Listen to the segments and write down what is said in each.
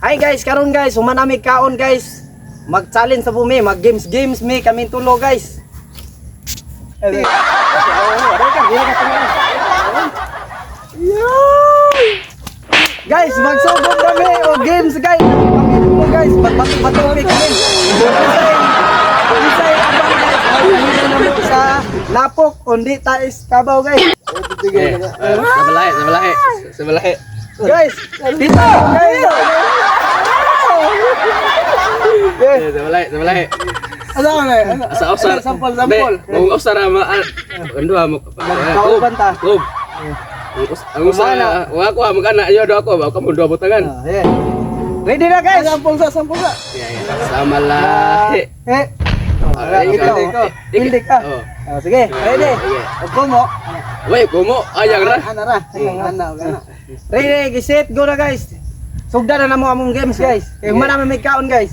Hi guys, karon guys, human nami kaon guys. Mag-challenge sa bumi, mag-games mi kami tulo guys. Guys, magsugod kami o games guys. Kami tulo guys, bato-bato mi kami. Isay abang guys, hindi na mo sa lapok kundi tais kabaw guys. Sabalahe. Guys, dito guys. Sabalahe. Ano na? Sa usar. Sampol. Mong usar mo. Ando mo. Kauban ta. Ang usar. Wa ako magana yo do ako, ako mo do butangan. Ready na guys. Sampol sa. Samalahe. Ikaw. Hindi ka. Sige, ready. Ako mo. Way kumo ayang ra. Ana. Ready, set, go na guys. Sugda na namo among games guys. Kay man namin may kaon guys.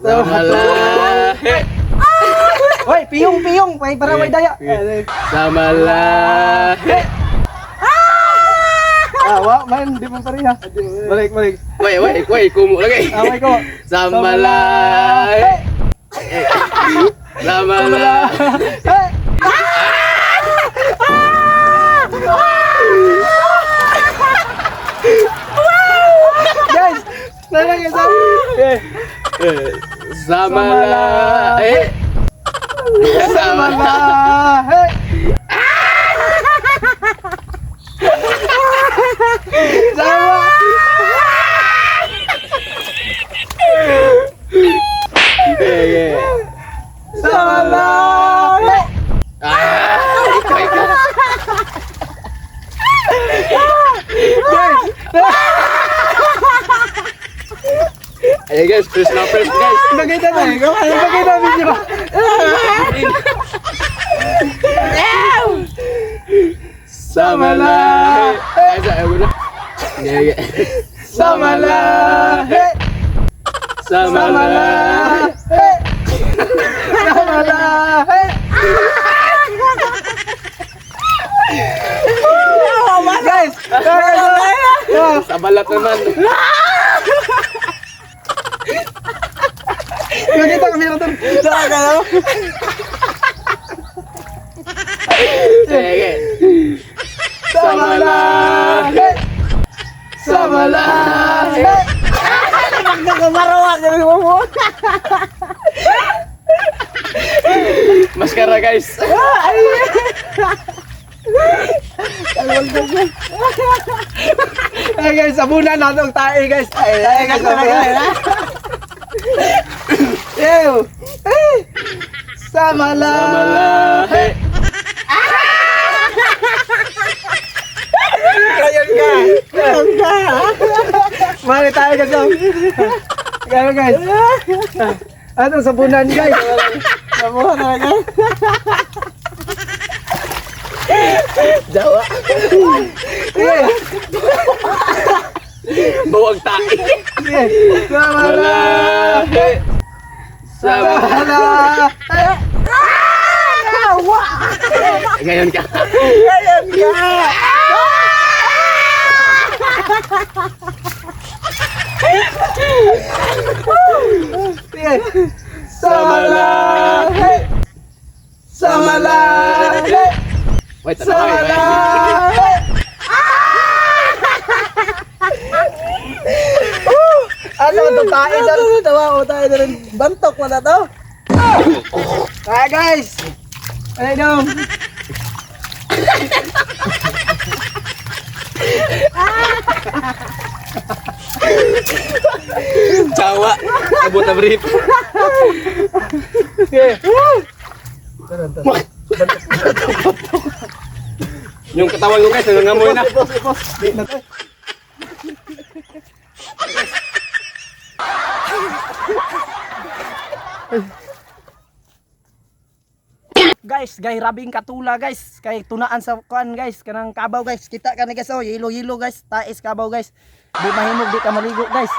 Samalahe. Hoy, piyong, para way daya. Samalahe. Wa man di man pareha. Balik. Way kumo lagi. Away ko. Samalahe. Samalahe. Guys, nalagay sa. Samalahe. Samalahe. Sama. Samalahe. Ikaw. Ayo guys, press guys. Maganda na eh. Maganda video. Samalahe. Ayo na. Samalahe. Samalahe. Samalahe. Guys, Sabalat naman. nakita kami na doon. Sige. Samalahe. Samalahe. Nagkakamarawag kami mo. Maskara guys. Ay guys, sabunan natin tae guys. Tae guys. Ew. Samalahe. Kayon ka. Mari tayo guys. Kayon guys. Ano sabunan guys? Sabunan na guys. Jawa. Bawag tae. Samalahe. Samalahe. Ngayon ka. Samalahe. Samalahe. Wait, Samalahe. Ano ito tayo dyan? Tawa ko tayo dyan. Bantok mo na to. Kaya guys. Ano dong? Jawa. Abot na brief. Yung katawan ko guys, nangangamoy na. Guys, rabing katula guys. Kay tunaan sa kuan guys, kanang kabaw guys. Kita ka ni guys, oh, yelo guys, tais kabaw guys. Di mahimog di ka maligo guys.